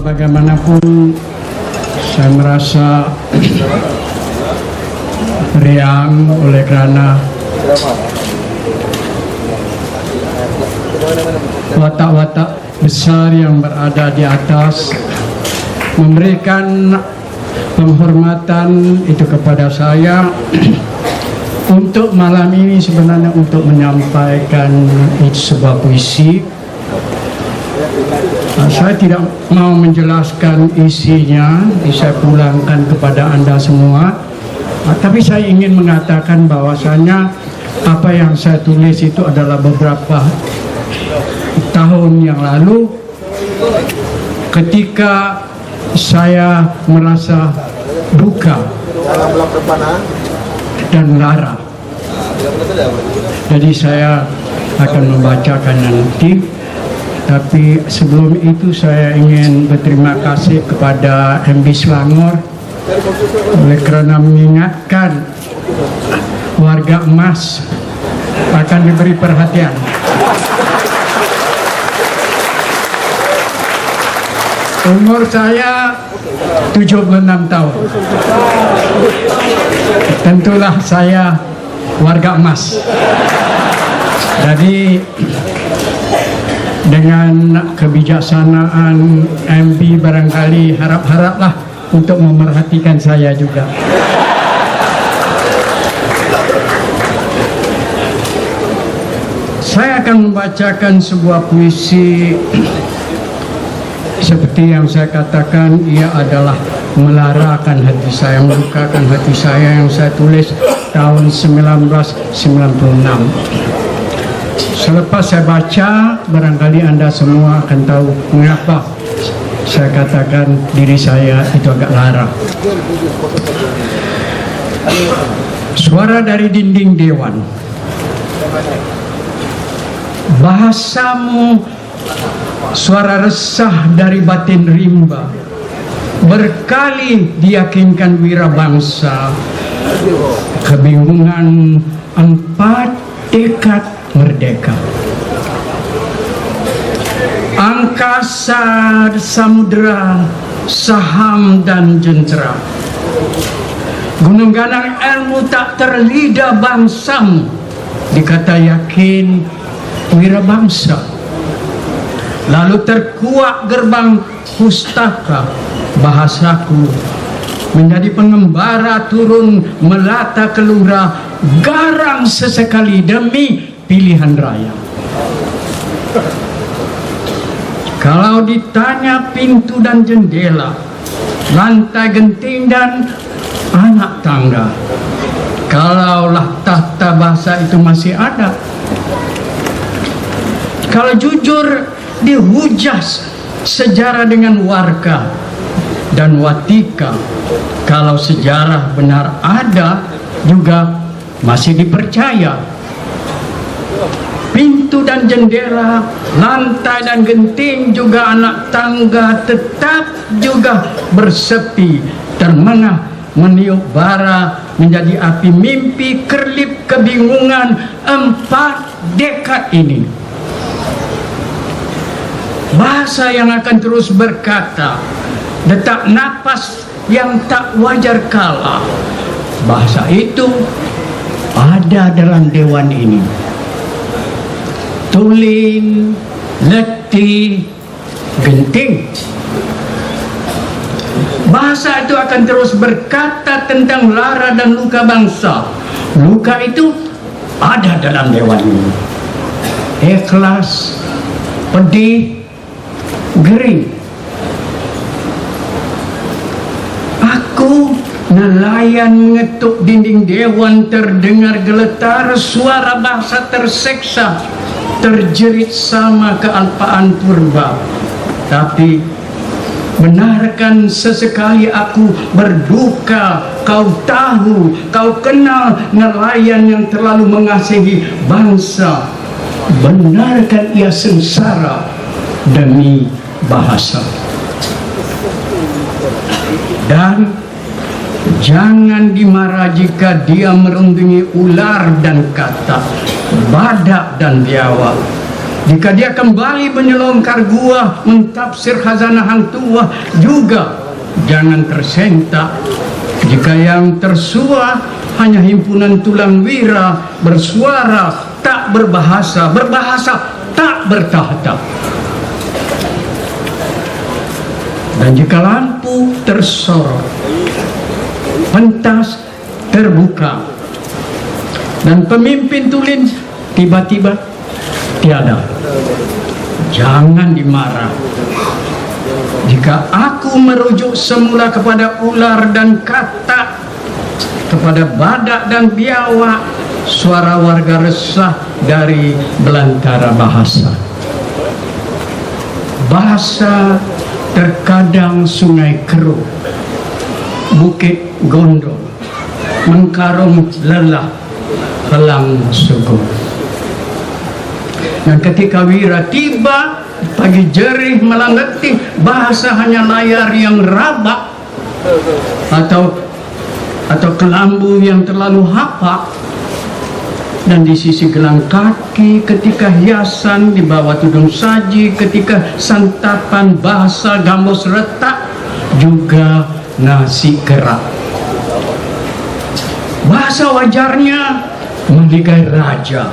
bagaimanapun saya merasa riang oleh karena watak-watak besar yang berada di atas memberikan penghormatan itu kepada saya untuk malam ini sebenarnya untuk menyampaikan sebuah puisi. Saya tidak mau menjelaskan isinya, saya pulangkan kepada Anda semua. Tapi saya ingin mengatakan bahwasanya apa yang saya tulis itu adalah beberapa tahun yang lalu ketika saya merasa duka dan lara. Jadi saya akan membacakan nanti. Tapi sebelum itu saya ingin berterima kasih kepada MB Selangor oleh kerana mengingatkan warga emas akan diberi perhatian. Umur saya 76 tahun. Tentulah saya warga emas. Jadi dengan kebijaksanaan MB barangkali harap-haraplah untuk memerhatikan saya juga. Saya akan membacakan sebuah puisi seperti yang saya katakan, ia adalah melarakan hati saya, melukakan hati saya, yang saya tulis tahun 1996. Selepas saya baca, barangkali Anda semua akan tahu mengapa saya katakan diri saya itu agak lara. Suara dari dinding dewan. Bahasamu suara resah dari batin rimba, berkali diyakinkan wirabangsa. Kebingungan 4 dekad merdeka. Angkasa, samudera, saham dan jentera. Gunung ganang ilmu tak terlidah bangsamu, dikata yakin wirabangsa. Lalu terkuak gerbang pustaka, bahasaku menjadi pengembara turun melata kelura, garang sesekali demi pilihan raya. Kalau ditanya pintu dan jendela, lantai genting dan anak tangga, kalaulah tahta bahasa itu masih ada, kalau jujur dihujah sejarah dengan warga dan watika, kalau sejarah benar ada juga masih dipercaya. Pintu dan jendela, lantai dan genting, juga anak tangga tetap juga bersepi, termengah meniup bara, menjadi api mimpi kerlip kebingungan 4 dekad ini. Bahasa yang akan terus berkata, detak napas yang tak wajar kalah. Bahasa itu ada dalam dewan ini. Tulin, letih, genting. Bahasa itu akan terus berkata tentang lara dan luka bangsa. Luka itu ada dalam dewan ini. Ikhlas, pedih, gering. Aku nelayan mengetuk dinding dewan, terdengar geletar suara bahasa terseksa, terjerit sama kealpaan purba. Tapi benarkan sesekali aku berduka, kau tahu, kau kenal nelayan yang terlalu mengasihi bangsa. Benarkan ia sengsara demi bahasa. Dan jangan dimarah jika dia merundungi ular dan kata, badak dan biawak. Jika dia kembali menyelongkar gua, mentafsir khazanah hang tua, juga jangan tersentak. Jika yang tersuah hanya himpunan tulang wira, bersuara tak berbahasa, berbahasa tak bertahta. Dan jika lampu tersorot, pentas terbuka, dan pemimpin tulen tiba-tiba tiada, jangan dimarah. Jika aku merujuk semula kepada ular dan katak, kepada badak dan biawak, suara warga resah dari belantara bahasa. Bahasa terkadang sungai keruh, bukit gondol, mengkarung lelah, helang suguh. Dan ketika wira tiba, pagi jerih melangetih, bahasa hanya layar yang rabak atau kelambu yang terlalu hapak. Dan di sisi gelang kaki, ketika hiasan di bawah tudung saji, ketika santapan bahasa gambus retak, juga nasi kerak. Bahasa wajarnya meligai raja,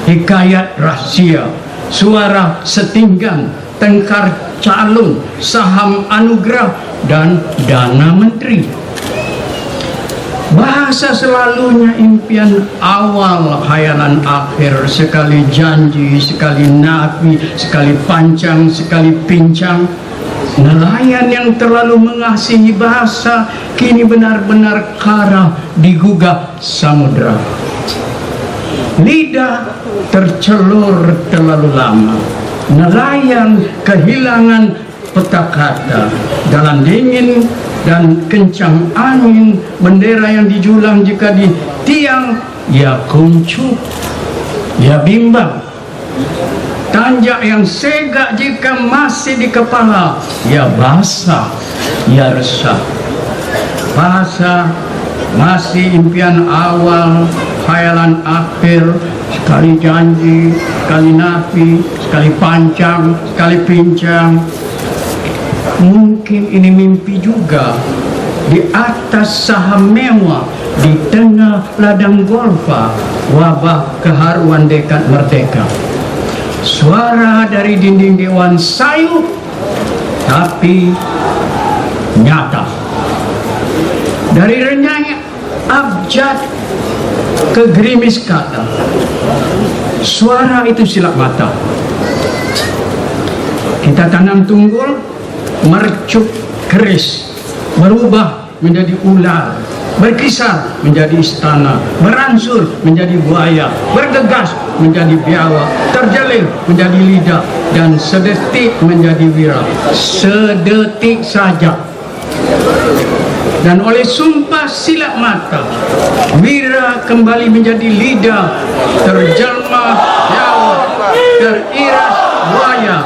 hikayat rahasia, suara setinggan, tengkar calon, saham anugerah, dan dana menteri. Bahasa selalunya impian awal, khayalan akhir, sekali janji, sekali nafi, sekali pancang, sekali pincang. Nelayan yang terlalu mengasihi bahasa kini benar-benar kara digugah samudra. Lidah tercelur terlalu lama. Nelayan kehilangan peta kata. Dalam dingin dan kencang angin, bendera yang dijulang jika di tiang, ya kuncup, ya bimbang. Tanjak yang segak jika masih di kepala, ya basah, ya resah. Bahasa masih impian awal, khayalan akhir, sekali janji, sekali nafi, sekali pancang, sekali pincang. Mungkin ini mimpi juga. Di atas saham mewah, di tengah ladang golfa, wabah keharuan dekad merdeka. Suara dari dinding Dewan sayu, tapi nyata. Dari renyah abjad ke gerimis kata, suara itu silap mata. Kita tanam tunggul, mercuk keris, berubah menjadi ular, berkisar menjadi istana, beransur menjadi buaya, bergegas menjadi biawak, terjeling menjadi lidah, dan sedetik menjadi wira. Sedetik saja. Dan oleh sumpah silap mata, wira kembali menjadi lidah, terjelma biawak, teriras buaya,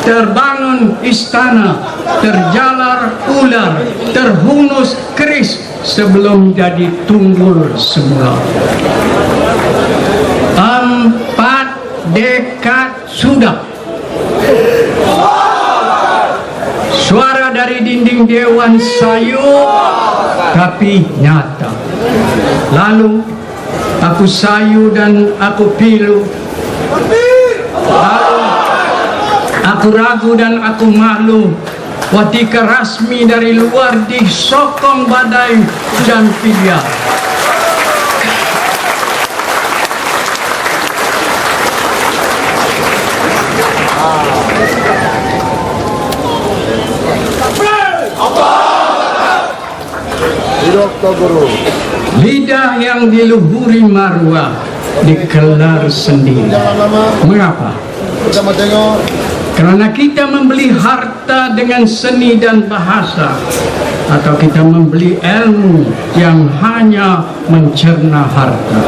terbangun istana, terjalar ular, terhunus keris sebelum jadi tunggul semula. 4 dekad sudah. Suara dari dinding Dewan sayu, tapi nyata. Lalu aku sayu dan aku pilu. Lalu aku ragu dan aku malu. Watika rasmi dari luar disokong badai dan pilia. Lidah yang diluhuri marwah dikelar sendiri. Mengapa? Karena kita membeli harta dengan seni dan bahasa, atau kita membeli ilmu yang hanya mencerna harta.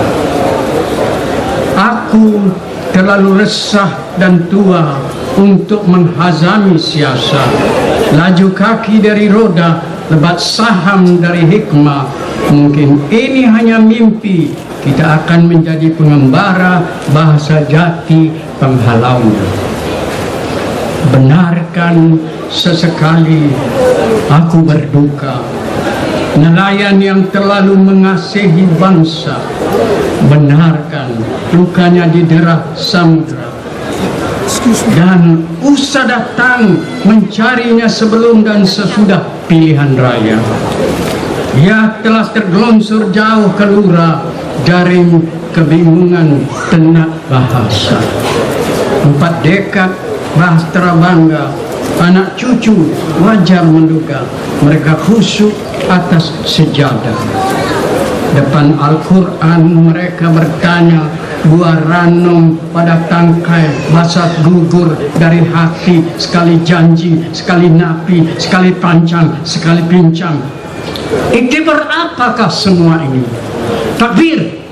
Aku terlalu resah dan tua untuk menghazami siasat. Laju kaki dari roda, lebat saham dari hikmah. Mungkin ini hanya mimpi. Kita akan menjadi pengembara bahasa jati penghalaunya. Benarkan sesekali aku berduka, nelayan yang terlalu mengasihi bangsa. Benarkan lukanya diderah samudra, dan usah datang mencarinya sebelum dan sesudah pilihan raya. Ia telah tergelonsor jauh keluar dari kebingungan tenak bahasa. 4 dekad bahtera bangga, anak cucu wajar menduga mereka khusyuk atas sejadah. Depan Al-Quran mereka bertanya, buah ranum pada tangkai, basat gugur dari hati, sekali janji, sekali napi, sekali pancang, sekali pincang. Iktibar apakah semua ini? Takbir!